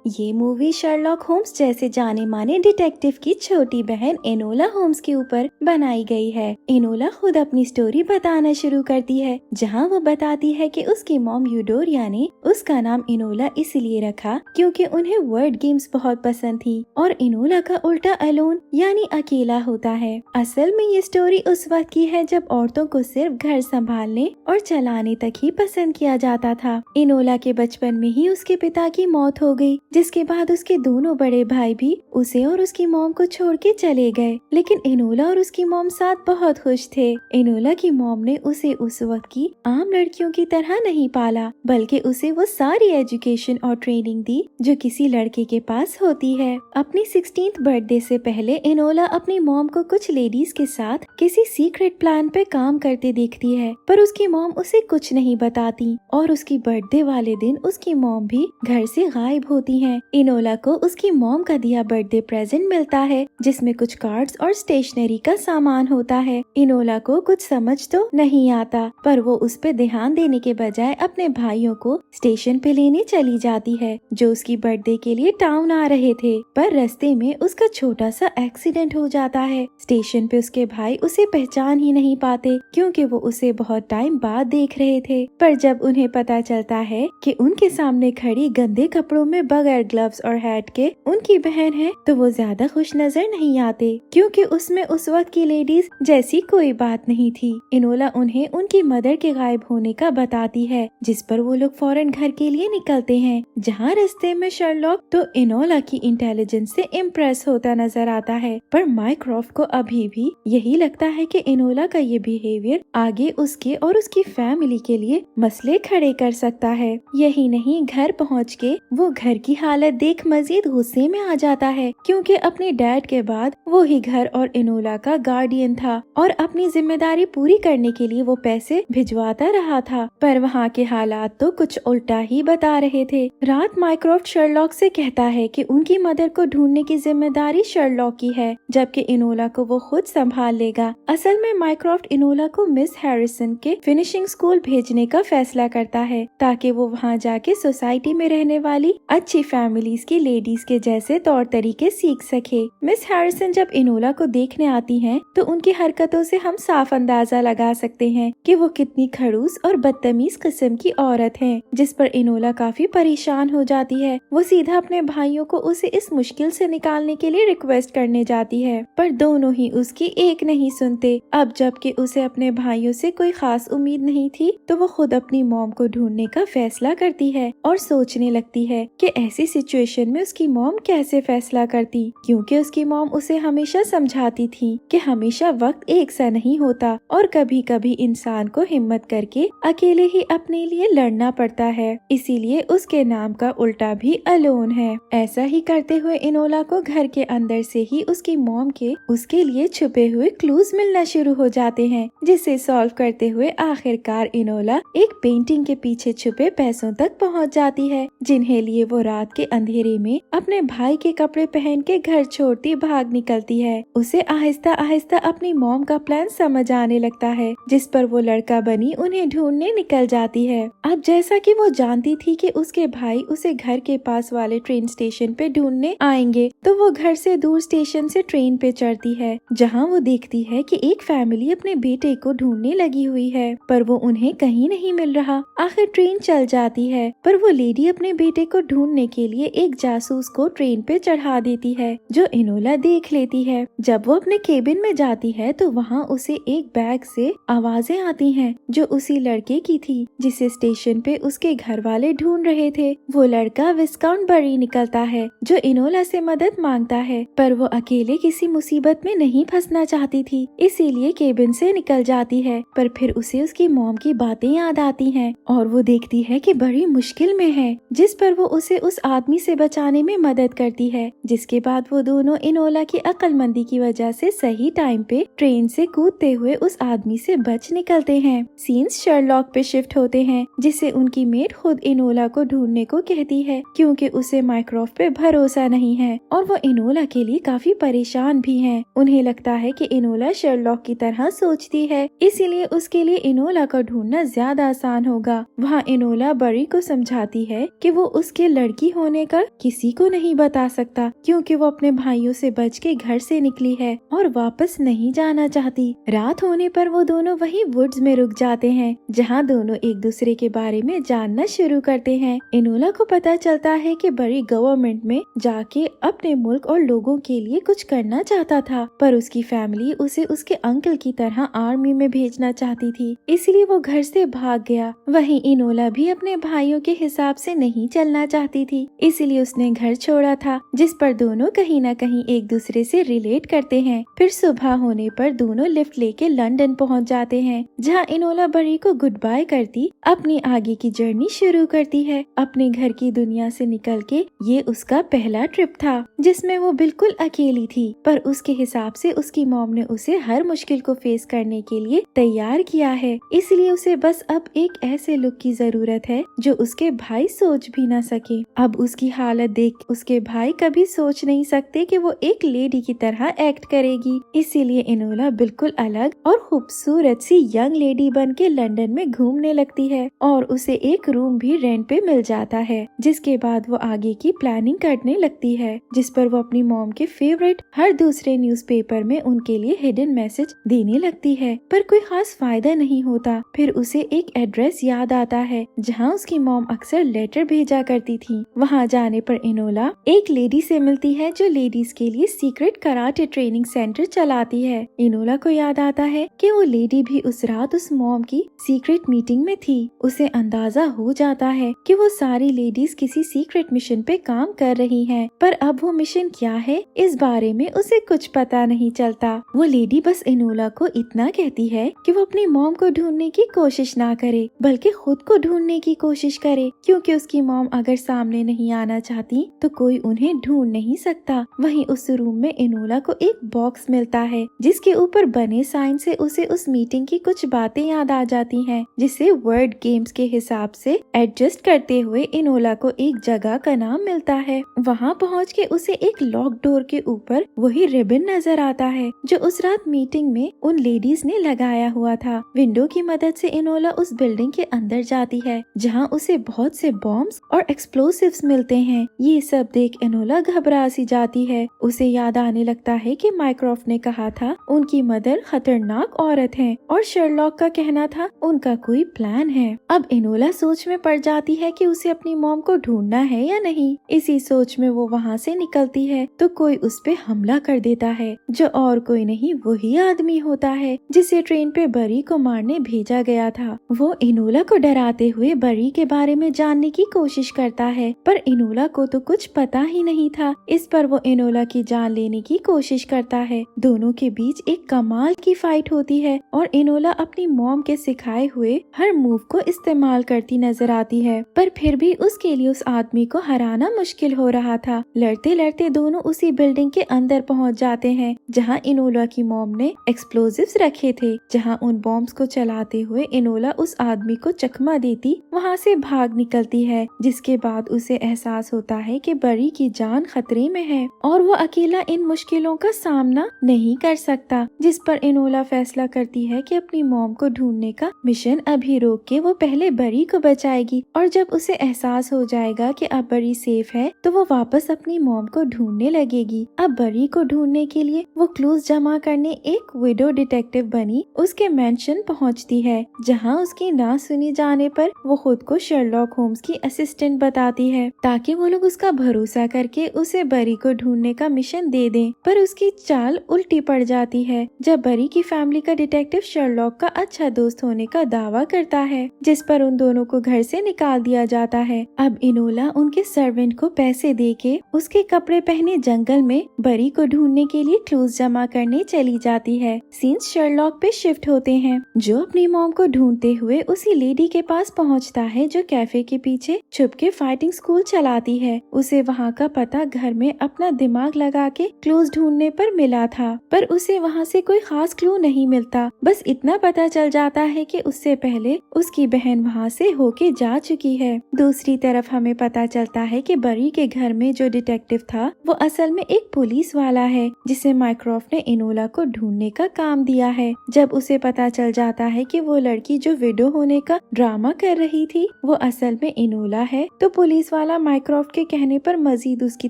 ये movie Sherlock Holmes जैसे जाने माने डिटेक्टिव की छोटी बहन एनोला होम्स के ऊपर बनाई गई है। एनोला खुद अपनी स्टोरी बताना शुरू करती है, जहाँ वो बताती है कि उसकी मॉम यूडोरिया ने उसका नाम एनोला इसलिए रखा क्योंकि उन्हें वर्ड गेम्स बहुत पसंद थी और एनोला का उल्टा अलोन यानी अकेला होता है। असल में ये स्टोरी उस वक्त की है जब औरतों को सिर्फ घर संभालने और चलाने तक ही पसंद किया जाता था। एनोला के बचपन में ही उसके पिता की मौत हो गई, जिसके बाद उसके दोनों बड़े भाई भी उसे और उसकी मॉम को छोड़ के चले गए। लेकिन एनोला और उसकी मॉम साथ बहुत खुश थे। एनोला की मॉम ने उसे उस वक्त की आम लड़कियों की तरह नहीं पाला, बल्कि उसे वो सारी एजुकेशन और ट्रेनिंग दी जो किसी लड़के के पास होती है। अपनी 16th बर्थडे से पहले एनोला अपनी मॉम को कुछ लेडीज के साथ किसी सीक्रेट प्लान पे काम करते देखती है, पर उसकी मॉम उसे कुछ नहीं बताती और उसकी बर्थडे वाले दिन उसकी मॉम भी घर से गायब होती है। एनोला को उसकी मॉम का दिया बर्थडे प्रेजेंट मिलता है, जिसमें कुछ कार्ड्स और स्टेशनरी का सामान होता है। एनोला को कुछ समझ तो नहीं आता, पर वो उस पे ध्यान देने के बजाय अपने भाइयों को स्टेशन पे लेने चली जाती है, जो उसकी बर्थडे के लिए टाउन आ रहे थे। पर रास्ते में उसका छोटा सा एक्सीडेंट हो जाता है। स्टेशन पे उसके भाई उसे पहचान ही नहीं पाते क्योंकि वो उसे बहुत टाइम बाद देख रहे थे। पर जब उन्हें पता चलता है कि उनके सामने खड़ी गंदे कपड़ों में बगैर ग्लव्स और हैट के उनकी बहन है, तो वो ज्यादा खुश नजर नहीं आते क्योंकि उसमें उस वक्त की लेडीज जैसी कोई बात नहीं थी। एनोला उन्हें उनकी मदर के गायब होने का बताती है, जिस पर वो लोग फौरन घर के लिए निकलते हैं। जहाँ रास्ते में शर्लॉक तो एनोला की इंटेलिजेंस से इम्प्रेस होता नजर आता है, पर माइक्रॉफ्ट को अभी भी यही लगता है कि एनोला का ये बिहेवियर आगे उसके और उसकी फैमिली के लिए मसले खड़े कर सकता है। यही नहीं, घर पहुँच के वो घर की हालत देख मजीद गुस्से में आ जाता है क्योंकि अपने डैड के बाद वो ही घर और एनोला का गार्डियन था और अपनी जिम्मेदारी पूरी करने के लिए वो पैसे भिजवाता रहा था। पर वहाँ के हालात तो कुछ उल्टा ही बता रहे थे। रात माइक्रॉफ्ट शर्लॉक से कहता है कि उनकी मदर को ढूंढने की जिम्मेदारी शर्लॉक की है, जबकि एनोला को वो खुद संभाल लेगा। असल में माइक्रॉफ्ट एनोला को मिस हैरिसन के फिनिशिंग स्कूल भेजने का फैसला करता है ताकि वो वहाँ जाके सोसाइटी में रहने वाली अच्छी फैमिलीज की लेडीज के जैसे तौर तरीके सीख सके। मिस हैरिसन जब एनोला को देखने आती हैं, तो उनकी हरकतों से हम साफ अंदाजा लगा सकते हैं कि वो कितनी खड़ूस और बदतमीज किस्म की औरत है, जिस पर एनोला काफी परेशान हो जाती है। वो सीधा अपने भाइयों को उसे इस मुश्किल से निकालने के लिए रिक्वेस्ट करने जाती है, पर दोनों ही उसकी एक नहीं सुनते। अब जबकि उसे अपने भाइयों से कोई खास उम्मीद नहीं थी, तो वो खुद अपनी मॉम को ढूंढने का फैसला करती है और सोचने लगती है कि ऐसी सिचुएशन में उसकी मॉम कैसे फैसला करती, क्योंकि उसकी मॉम उसे हमेशा समझाती थी कि हमेशा वक्त एक सा नहीं होता और कभी कभी इंसान को हिम्मत करके अकेले ही अपने लिए लड़ना पड़ता है, इसीलिए उसके नाम का उल्टा भी अलोन है। ऐसा ही करते हुए एनोला को घर के अंदर से ही उसकी मॉम के उसके लिए छुपे हुए क्लूज मिलना शुरू हो जाते हैं, जिसे सॉल्व करते हुए आखिरकार एनोला एक पेंटिंग के पीछे छुपे पैसों तक पहुंच जाती है, जिन्हें लिए वो रात के अंधेरे में अपने भाई के कपड़े पहन के घर छोड़ती भाग निकलती है। उसे आहिस्ता आहिस्ता अपनी मॉम का प्लान समझ आने लगता है, जिस पर वो लड़का बनी उन्हें ढूंढने निकल जाती है। अब जैसा कि वो जानती थी कि उसके भाई उसे घर के पास वाले ट्रेन स्टेशन पे ढूंढने आएंगे, तो वो घर से दूर स्टेशन से ट्रेन पे चढ़ती है, जहाँ वो देखती है कि एक फैमिली अपने बेटे को ढूंढने लगी हुई है, पर वो उन्हें कहीं नहीं मिल रहा। आखिर ट्रेन चल जाती है, पर वो लेडी अपने बेटे को ढूंढने के लिए एक जासूस को ट्रेन पे चढ़ा देती है, जो एनोला देख लेती है। जब वो अपने केबिन में जाती है, तो वहाँ उसे एक बैग से आवाजें आती हैं, जो उसी लड़के की थी जिसे स्टेशन पे उसके घर वाले ढूंढ रहे थे। वो लड़का विस्काउंट बरी निकलता है, जो एनोला से मदद मांगता है, पर वो अकेले किसी मुसीबत में नहीं फंसना चाहती थी, इसीलिए केबिन से निकल जाती है। पर फिर उसे उसकी मॉम की बातें याद आती हैं और वो देखती है कि बड़ी मुश्किल में है, जिस पर वो उसे उस आदमी से बचाने में मदद करती है। जिसके बाद वो दोनों एनोला की अक्लमंदी की वजह से सही टाइम पे ट्रेन से कूदते हुए उस आदमी से बच निकलते हैं। सीन्स शर्लॉक पे शिफ्ट होते हैं, जिसे उनकी मेट खुद एनोला को ढूंढने को कहती है क्योंकि उसे माइक्रॉफ्ट पे भरोसा नहीं है और वो एनोला के लिए काफी परेशान भी है। उन्हें लगता है कि एनोला शर्लॉक की तरह सोचती है, इसीलिए उसके लिए एनोला को ढूंढना ज्यादा आसान होगा। वहाँ एनोला बरी को समझाती है कि वो उसके लड़की होने का किसी को नहीं बता सकता, क्योंकि वो अपने भाइयों से बच के घर से निकली है और वापस नहीं जाना चाहती। रात होने पर वो दोनों वही वुड्स में रुक जाते हैं, जहाँ दोनों एक दूसरे के बारे में जानना शुरू करते हैं। एनोला को पता चलता है कि बड़ी गवर्नमेंट में जाके अपने मुल्क और लोगों के लिए कुछ करना चाहता था, पर उसकी फैमिली उसे उसके अंकल की तरह आर्मी में भेजना चाहती थी, इसलिए वो घर से भाग गया। वहीं एनोला भी अपने भाइयों के हिसाब से नहीं चलना चाहती थी, इसलिए उसने घर छोड़ा था, जिस पर दोनों कहीं न कहीं एक दूसरे से रिलेट करते हैं। फिर सुबह होने पर दोनों लिफ्ट लेके लंदन पहुंच जाते हैं, जहां एनोला बरी को गुड बाय करती अपनी आगे की जर्नी शुरू करती है। अपने घर की दुनिया से निकल के ये उसका पहला ट्रिप था, जिसमें वो बिल्कुल अकेली थी, पर उसके हिसाब से उसकी मॉम ने उसे हर मुश्किल को फेस करने के लिए तैयार किया है, इसलिए उसे बस अब एक ऐसे लुक की जरूरत है जो उसके भाई सोच भी न सके। अब उसकी हालत देख उसके भाई कभी सोच नहीं सकते कि वो एक लेडी की तरह एक्ट करेगी, इसीलिए एनोला बिल्कुल अलग और खूबसूरत सी यंग लेडी बन के लंदन में घूमने लगती है और उसे एक रूम भी रेंट पे मिल जाता है। जिसके बाद वो आगे की प्लानिंग करने लगती है, जिस पर वो अपनी मॉम के फेवरेट हर दूसरे न्यूज़पेपर में उनके लिए हिडन मैसेज देने लगती है, पर कोई खास फायदा नहीं होता। फिर उसे एक एड्रेस याद आता है जहाँ उसकी मॉम अक्सर लेटर भेजा करती थी। वहाँ जाने पर एनोला एक लेडी से मिलती है जो लेडीज के लिए सीक्रेट कराटे ट्रेनिंग सेंटर चलाती है। एनोला को याद आता है कि वो लेडी भी उस रात उस मॉम की सीक्रेट मीटिंग में थी। उसे अंदाजा हो जाता है कि वो सारी लेडीज किसी सीक्रेट मिशन पे काम कर रही हैं, पर अब वो मिशन क्या है इस बारे में उसे कुछ पता नहीं चलता। वो लेडी बस एनोला को इतना कहती है कि वो अपनी मॉम को ढूंढने की कोशिश ना करे, बल्कि खुद को ढूंढने की कोशिश करे, क्योंकि उसकी मॉम अगर सामने नहीं आना चाहती तो कोई उन्हें ढूंढ नहीं सकता। वहीं उस रूम में एनोला को एक बॉक्स मिलता है, जिसके ऊपर बने साइन से उसे उस मीटिंग की कुछ बातें याद आ जाती हैं, जिसे वर्ड गेम्स के हिसाब से एडजस्ट करते हुए एनोला को एक जगह का नाम मिलता है। वहाँ पहुँच के उसे एक लॉक डोर के ऊपर वही रिबन नजर आता है जो उस रात मीटिंग में उन लेडीज ने लगाया हुआ था। विंडो की मदद से एनोला उस बिल्डिंग के अंदर जाती है, जहाँ उसे बहुत से बॉम्ब्स और एक्सप्लोसिव्स मिलते हैं। ये सब देख एनोला घबरा सी जाती है। उसे याद आने लगता है कि माइक्रॉफ्ट ने कहा था उनकी मदर खतरनाक औरत है और शर्लॉक का कहना था उनका कोई प्लान है। अब एनोला सोच में पड़ जाती है कि उसे अपनी मॉम को ढूंढना है या नहीं। इसी सोच में वो वहाँ से निकलती है तो कोई उस पे हमला कर देता है, जो और कोई नहीं वही आदमी होता है जिसे ट्रेन पे बरी को मारने भेजा गया था। वो एनोला को डराते हुए बरी के बारे में जानने की कोशिश करता है, पर एनोला को तो कुछ पता ही नहीं था। इस पर वो एनोला की जान लेने की कोशिश करता है। दोनों के बीच एक कमाल की फाइट होती है और एनोला अपनी मॉम के सिखाए हुए हर मूव को इस्तेमाल करती नजर आती है, पर फिर भी उसके लिए उस आदमी को हराना मुश्किल हो रहा था। लड़ते लड़ते दोनों उसी बिल्डिंग के अंदर पहुंच जाते हैं जहां एनोला की मॉम ने एक्सप्लोजिव्स रखे थे। जहां उन बॉम्ब्स को चलाते हुए एनोला उस आदमी को चकमा देती वहां से भाग निकलती है, जिसके बाद उसे एहसास होता है कि बरी की जान खतरे में है और वो अकेला इन मुश्किलों का सामना नहीं कर सकता। जिस पर एनोला फैसला करती है कि अपनी मॉम को ढूंढने का मिशन अभी रोक के वो पहले बरी को बचाएगी, और जब उसे एहसास हो जाएगा कि अब बरी सेफ है तो वो वापस अपनी मॉम को ढूंढने लगेगी। अब बरी को ढूंढने के लिए वो क्लूज जमा करने एक विडो डिटेक्टिव बनी उसके मेंशन पहुंचती है, जहां उसकी ना सुनी जाने पर वो खुद को शर्लॉक होम्स की असिस्टेंट बताती है, ताकि वो लोग उसका भरोसा करके उसे बरी को ढूंढने का मिशन दे दें। पर उसकी चाल उल्टी पड़ जाती है जब बरी की फैमिली का डिटेक्टिव शर्लॉक का अच्छा दोस्त होने का दावा करता है, जिस पर उन दोनों को घर से निकाल दिया जाता है। अब एनोला उनके सर्वेंट को पैसे देके उसके कपड़े पहने जंगल में बरी को ढूंढने के लिए क्लूज जमा करने चली जाती है। सीन्स शर्लॉक पे शिफ्ट होते हैं, जो अपनी मॉम को ढूंढते हुए उसी लेडी के पास पहुंचता है जो कैफे के पीछे छुप के फाइटिंग स्कूल चलाती है। उसे वहाँ का पता घर में अपना दिमाग लगा के क्लूज ढूंढने पर मिला था, पर उसे वहाँ से कोई खास क्लू नहीं मिलता। बस इतना पता चल जाता है कि उससे पहले उसकी बहन वहाँ से होके जा चुकी है। दूसरी तरफ हमें पता चलता है कि बरी के घर में जो डिटेक्टिव था वो असल में एक पुलिस वाला है, जिसे माइक्रॉफ्ट ने एनोला को ढूंढने का काम दिया है। जब उसे पता चल जाता है कि वो लड़की जो विडो होने का ड्रामा कर रही थी वो असल में एनोला है, तो पुलिस वाला वाला माइक्रोफ्ट के कहने पर मजीद उसकी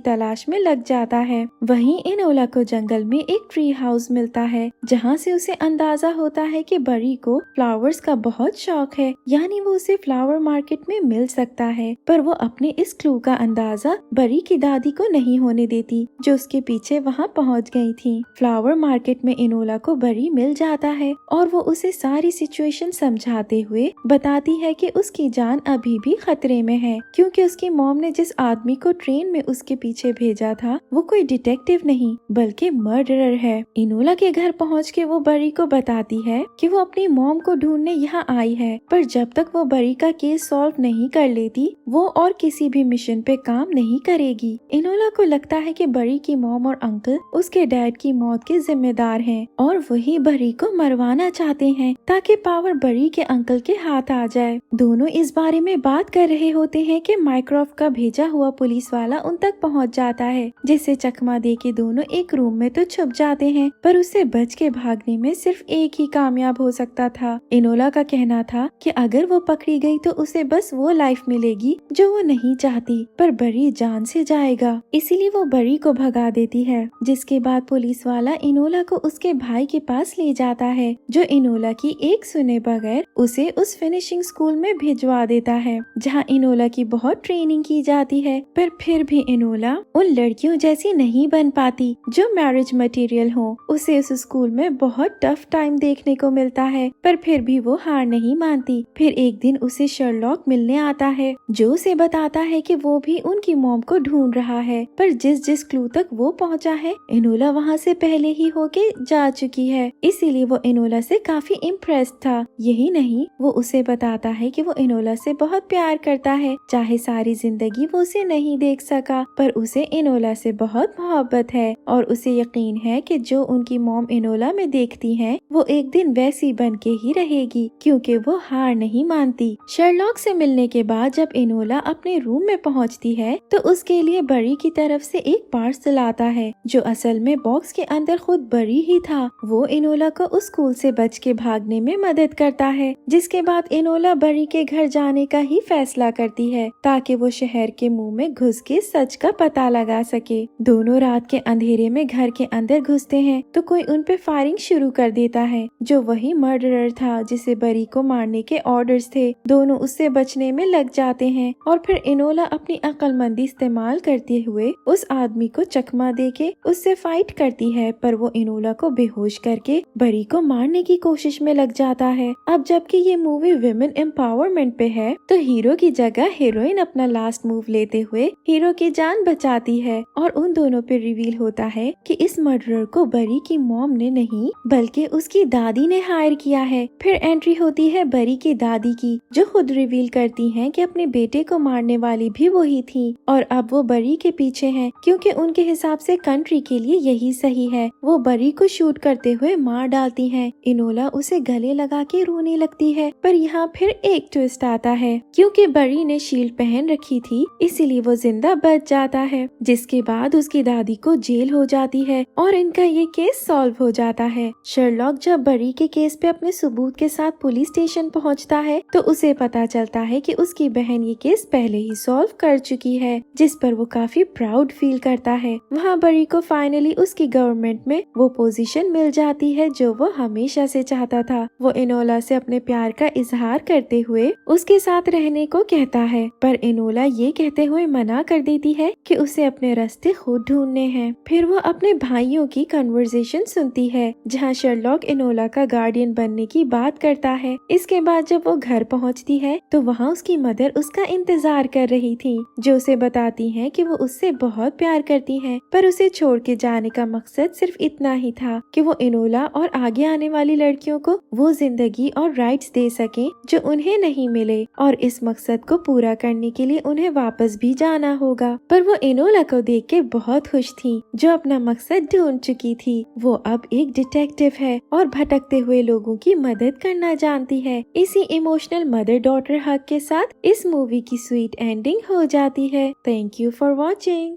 तलाश में लग जाता है। वहीं एनोला को जंगल में एक ट्री हाउस मिलता है, जहाँ से उसे अंदाजा होता है कि बरी को फ्लावर्स का बहुत शौक है, यानी वो उसे फ्लावर मार्केट में मिल सकता है। पर वो अपने इस क्लू का अंदाजा बरी की दादी को नहीं होने देती, जो उसके पीछे वहाँ पहुँच गई थी। फ्लावर मार्केट में एनोला को बरी मिल जाता है और वो उसे सारी सिचुएशन समझाते हुए बताती है कि उसकी जान अभी भी खतरे में है, क्योंकि उसकी मॉम ने जिस आदमी को ट्रेन में उसके पीछे भेजा था वो कोई डिटेक्टिव नहीं बल्कि मर्डरर है। एनोला के घर पहुँच के वो बरी को बताती है कि वो अपनी मॉम को ढूंढने यहाँ आई है, पर जब तक वो बरी का केस सॉल्व नहीं कर लेती वो और किसी भी मिशन पे काम नहीं करेगी। एनोला को लगता है कि बरी की मॉम और अंकल उसके डैड की मौत के जिम्मेदार हैं और वही बरी को मरवाना चाहते हैं ताकि पावर बरी के अंकल के हाथ आ जाए। दोनों इस बारे में बात कर रहे होते हैं कि माइक्रोफ्ट का भेजा हुआ पुलिस वाला उन तक पहुंच जाता है, जिसे चकमा दे के दोनों एक रूम में तो छुप जाते हैं, पर उससे बच के भागने में सिर्फ एक ही कामयाब हो सकता था। एनोला का कहना था कि अगर वो पकड़ी गई तो उसे बस वो लाइफ मिलेगी जो वो नहीं चाहती, पर बरी जान से जाएगा, इसीलिए वो बरी को भगा देती है। जिसके बाद पुलिस वाला एनोला को उसके भाई के पास ले जाता है, जो एनोला की एक सुने बगैर उसे उस फिनिशिंग स्कूल में भिजवा देता है, जहाँ एनोला की बहुत ट्रेनिंग की जाती है। पर फिर भी एनोला उन लड़कियों जैसी नहीं बन पाती जो मैरिज मटेरियल हो। उसे उस स्कूल में बहुत टफ टाइम देखने को मिलता है, पर फिर भी वो हार नहीं मानती। फिर एक दिन उसे शर्लॉक मिलने आता है, जो उसे बताता है कि वो भी उनकी मॉम को ढूंढ रहा है, पर जिस जिस क्लू तक वो पहुंचा है एनोला वहां से पहले ही होके जा चुकी है, इसीलिए वो एनोला से काफी इम्प्रेस्ड था। यही नहीं, वो उसे बताता है कि वो एनोला से बहुत प्यार करता है, चाहे सारी जिंदगी वो उसे नहीं देख सका, पर उसे एनोला से बहुत मोहब्बत है और उसे यकीन है कि जो उनकी मॉम एनोला में देखती है वो एक दिन वैसी बन के ही रहेगी, क्योंकि वो हार नहीं मानती। शर्लॉक से मिलने के बाद जब एनोला अपने रूम में पहुंचती है तो उसके लिए बरी की तरफ से एक पार्सल आता है, जो असल में बॉक्स के अंदर खुद बरी ही था। वो एनोला को उस स्कूल से बच के भागने में मदद करता है, जिसके बाद एनोला बरी के घर जाने का ही फैसला करती है ताकि वो शहर के मुंह में घुस के सच का पता लगा सके। दोनों रात के अंधेरे में घर के अंदर घुसते हैं तो कोई उन पे फायरिंग शुरू कर देता है, जो वही मर्डरर था जिसे बरी को मारने के ऑर्डर्स थे। दोनों उससे बचने में लग जाते हैं और फिर एनोला अपनी अक्लमंदी इस्तेमाल करते हुए उस आदमी को चकमा देके उससे फाइट करती है, पर वो एनोला को बेहोश करके बरी को मारने की कोशिश में लग जाता है। अब जबकि ये मूवी विमेन एम्पावरमेंट पे है तो हीरो की जगह हीरोइन अपना लास्ट मूव लेते हुए हीरो की जान बचाती है और उन दोनों पे रिवील होता है कि इस मर्डरर को बरी की मॉम ने नहीं बल्कि उसकी दादी ने हायर किया है। फिर एंट्री होती है बरी की दादी की, जो खुद रिवील करती हैं कि अपने बेटे को मारने वाली भी वही थी और अब वो बरी के पीछे हैं, क्योंकि उनके हिसाब से कंट्री के लिए यही सही है। वो बरी को शूट करते हुए मार डालती हैं। एनोला उसे गले लगा के रोने लगती है, पर यहाँ फिर एक ट्विस्ट आता है, क्योंकि बरी ने शील्ड पहन रखी थी इसीलिए वो जिंदा बच जाता है। जिसके बाद उसकी दादी को जेल हो जाती है और इनका ये केस सॉल्व हो जाता है। शर्लॉक जब बरी के केस पे अपने सबूत के साथ पुलिस स्टेशन पहुंचता है तो उसे पता चलता है कि उसकी बहन ये केस पहले ही सॉल्व कर चुकी है, जिस पर वो काफी प्राउड फील करता है। वहाँ बरी को फाइनली उसकी गवर्नमेंट में वो पोजीशन मिल जाती है जो वो हमेशा से चाहता था। वो एनोला से अपने प्यार का इजहार करते हुए उसके साथ रहने को कहता है, पर एनोला ये कहते हुए मना कर देती है कि उसे अपने रास्ते खुद ढूंढने हैं। फिर वो अपने भाइयों की कन्वर्सेशन सुनती है जहाँ शर्लॉक एनोला का गार्डियन बनने की बात करता है। इसके बाद जब वो घर पहुँचती है तो वहाँ उसकी मदर उसका इंतजार कर रही थी, जो उसे बताती है कि वो उससे बहुत प्यार करती है, पर उसे छोड़ के जाने का मकसद सिर्फ इतना ही था कि वो एनोला और आगे आने वाली लड़कियों को वो जिंदगी और राइट्स दे सके जो उन्हें नहीं मिले, और इस मकसद को पूरा करने के लिए उन्हें वापस भी जाना होगा। पर वो एनोला को देख के बहुत खुश थी, जो अपना मकसद ढूंढ चुकी थी। वो अब एक डिटेक्टिव है और भटकते हुए लोगों की मदद करना जानती है। इसी इमोशनल मदर डॉटर हक के साथ इस मूवी की स्वीट एंडिंग हो जाती है। Thank you for watching.